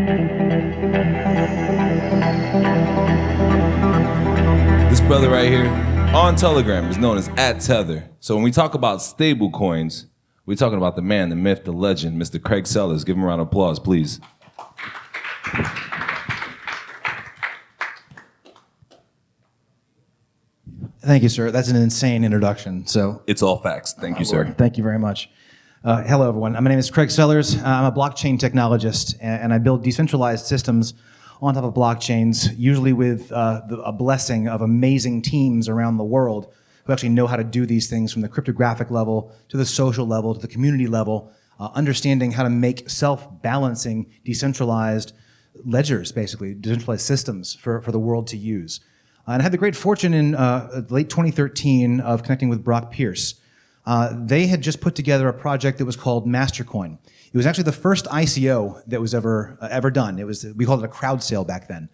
This brother right here on Telegram is known as @Tether. So when we talk about stable coins, we're talking about the man, the myth, the legend, Mr. Craig Sellars. Give him a round of applause, please. Thank you, sir. That's an insane introduction. So It's all facts. Thank you, sir. Thank you very much. Hello, everyone. My name is Craig Sellars. I'm a blockchain technologist, and I build decentralized systems on top of blockchains, usually with a blessing of amazing teams around the world who actually know how to do these things from the cryptographic level to the social level to the community level, understanding how to make self-balancing decentralized ledgers, basically, decentralized systems for the world to use. And I had the great fortune in late 2013 of connecting with Brock Pierce. They had just put together a project that was called Mastercoin. It was actually the first ICO that was ever done. We called it a crowd sale back then.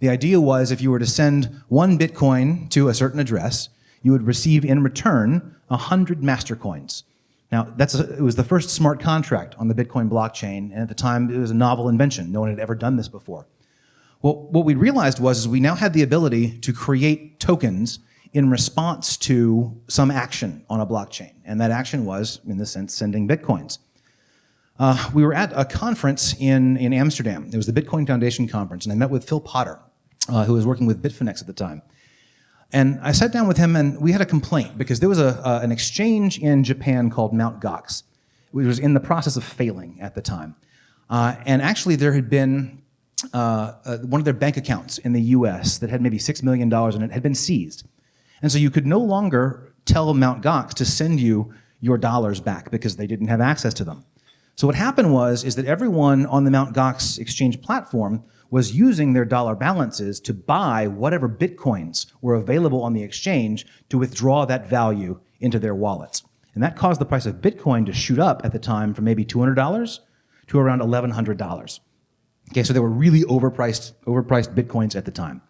The idea was if you were to send 1 Bitcoin to a certain address, you would receive in return 100 Mastercoins. Now, it was the first smart contract on the Bitcoin blockchain, and at the time, it was a novel invention. No one had ever done this before. Well, what we realized was we now had the ability to create tokens in response to some action on a blockchain. And that action was, in this sense, sending Bitcoins. We were at a conference in Amsterdam. It was the Bitcoin Foundation conference, and I met with Phil Potter, who was working with Bitfinex at the time. And I sat down with him, and we had a complaint because there was an exchange in Japan called Mt. Gox, which was in the process of failing at the time. And actually, there had been one of their bank accounts in the US that had maybe $6 million in it had been seized. And so you could no longer tell Mt. Gox to send you your dollars back because they didn't have access to them. So what happened is that everyone on the Mt. Gox exchange platform was using their dollar balances to buy whatever Bitcoins were available on the exchange to withdraw that value into their wallets. And that caused the price of Bitcoin to shoot up at the time from maybe $200 to around $1,100. Okay, so they were really overpriced Bitcoins at the time.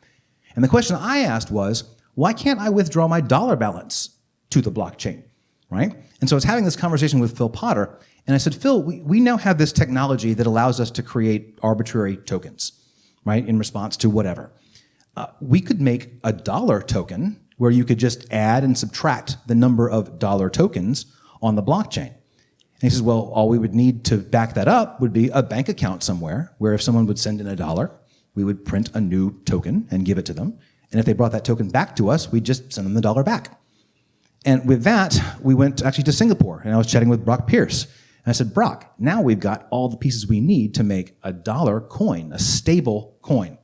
And the question I asked was, why can't I withdraw my dollar balance to the blockchain, right? And so I was having this conversation with Phil Potter, and I said, Phil, we now have this technology that allows us to create arbitrary tokens, right, in response to whatever. We could make a dollar token where you could just add and subtract the number of dollar tokens on the blockchain. And he says, well, all we would need to back that up would be a bank account somewhere where if someone would send in $1, we would print a new token and give it to them. And if they brought that token back to us, we'd just send them the $1 back. And with that, we went actually to Singapore, and I was chatting with Brock Pierce. And I said, Brock, now we've got all the pieces we need to make a dollar coin, a stable coin.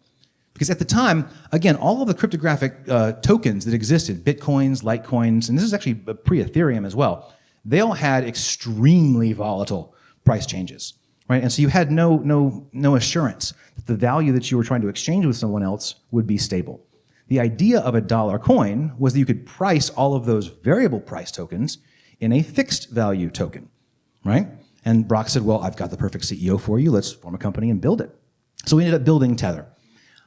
Because at the time, again, all of the cryptographic tokens that existed, Bitcoins, Litecoins, and this is actually pre-Ethereum as well, they all had extremely volatile price changes, right? And so you had no assurance that the value that you were trying to exchange with someone else would be stable. The idea of a dollar coin was that you could price all of those variable price tokens in a fixed value token, right? And Brock said, well, I've got the perfect CEO for you. Let's form a company and build it. So we ended up building Tether.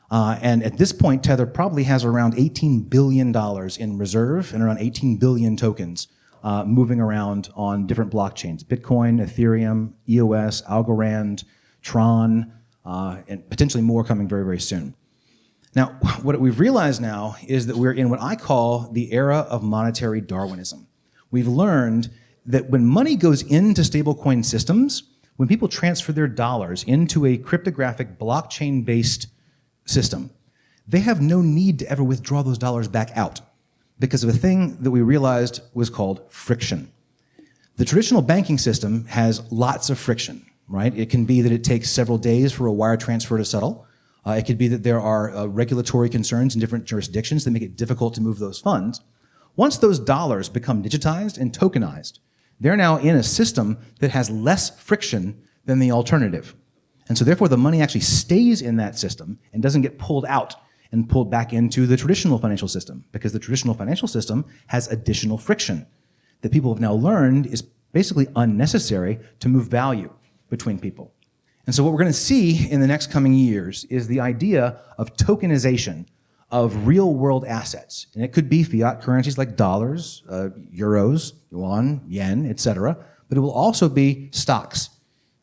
And at this point, Tether probably has around $18 billion in reserve and around 18 billion tokens moving around on different blockchains: Bitcoin, Ethereum, EOS, Algorand, Tron, and potentially more coming very, very soon. Now, what we've realized now is that we're in what I call the era of monetary Darwinism. We've learned that when money goes into stablecoin systems, when people transfer their dollars into a cryptographic blockchain-based system, they have no need to ever withdraw those dollars back out because of a thing that we realized was called friction. The traditional banking system has lots of friction, right? It can be that it takes several days for a wire transfer to settle. It could be that there are regulatory concerns in different jurisdictions that make it difficult to move those funds. Once those dollars become digitized and tokenized, they're now in a system that has less friction than the alternative. And so therefore the money actually stays in that system and doesn't get pulled out and pulled back into the traditional financial system, because the traditional financial system has additional friction that people have now learned is basically unnecessary to move value between people. And so what we're going to see in the next coming years is the idea of tokenization of real-world assets. And it could be fiat currencies like dollars, euros, yuan, yen, etc. But it will also be stocks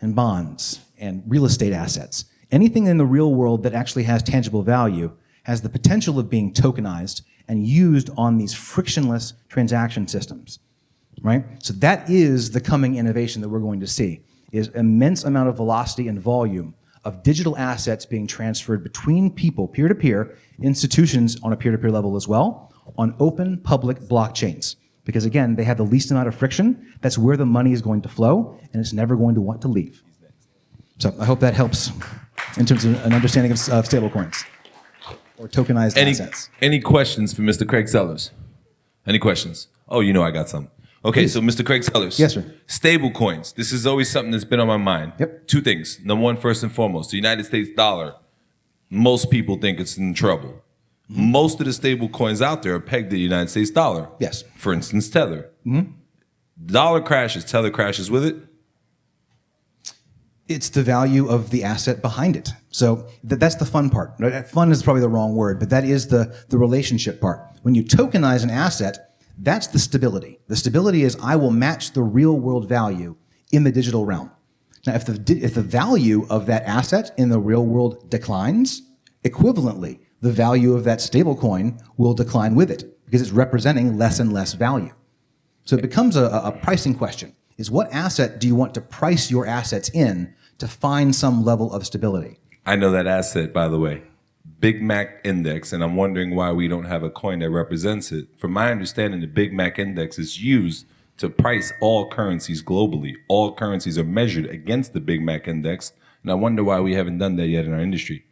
and bonds and real estate assets Anything in the real world that actually has tangible value has the potential of being tokenized and used on these frictionless transaction systems, right? So that is the coming innovation that we're going to see, is immense amount of velocity and volume of digital assets being transferred between people, peer-to-peer, institutions on a peer-to-peer level as well, on open public blockchains. Because again, they have the least amount of friction. That's where the money is going to flow, and it's never going to want to leave. So I hope that helps in terms of an understanding of stablecoins or tokenized assets. Any questions for Mr. Craig Sellars? Any questions? Oh, you know I got some. Okay, Please. so Mr. Craig Sellars. Yes, sir. Stable coins. This is always something that's been on my mind. Yep. Two things. Number one, first and foremost, the United States dollar, most people think it's in trouble. Mm-hmm. Most of the stable coins out there are pegged to the United States dollar. Yes. For instance, Tether. Mm-hmm. Dollar crashes, Tether crashes with it. It's the value of the asset behind it. So that's the fun part. Fun is probably the wrong word, but that is the relationship part. When you tokenize an asset, that's the stability. The stability is I will match the real world value in the digital realm. Now, if the value of that asset in the real world declines, equivalently, the value of that stable coin will decline with it because it's representing less and less value. So it becomes a pricing question. Is what asset do you want to price your assets in to find some level of stability? I know that asset, by the way. Big Mac Index, and I'm wondering why we don't have a coin that represents it. From my understanding, the Big Mac Index is used to price all currencies globally. All currencies are measured against the Big Mac Index, and I wonder why we haven't done that yet in our industry.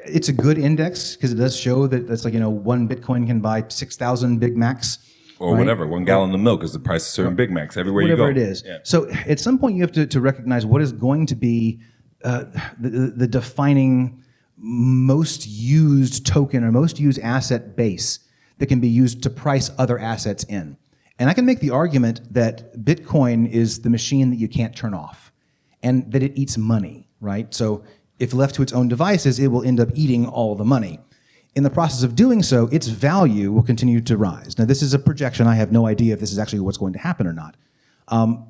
It's a good index because it does show that that's like, one Bitcoin can buy 6,000 Big Macs. Or right? whatever, 1 gallon of milk is the price of certain Big Macs everywhere you go. Whatever it is. Yeah. So at some point you have to recognize what is going to be the defining most used token or most used asset base that can be used to price other assets in. And I can make the argument that Bitcoin is the machine that you can't turn off and that it eats money, right? So if left to its own devices, it will end up eating all the money. In the process of doing so, its value will continue to rise. Now, this is a projection. I have no idea if this is actually what's going to happen or not.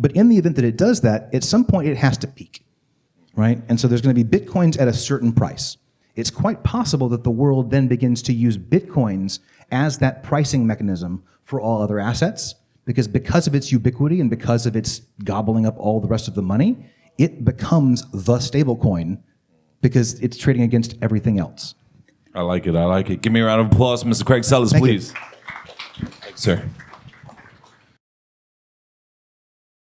But in the event that it does that, at some point it has to peak, right? And so there's going to be Bitcoins at a certain price. It's quite possible that the world then begins to use Bitcoins as that pricing mechanism for all other assets, because of its ubiquity and because of its gobbling up all the rest of the money, it becomes the stable coin because it's trading against everything else. I like it. Give me a round of applause, Mr. Craig Sellars, please. Thank you, sir.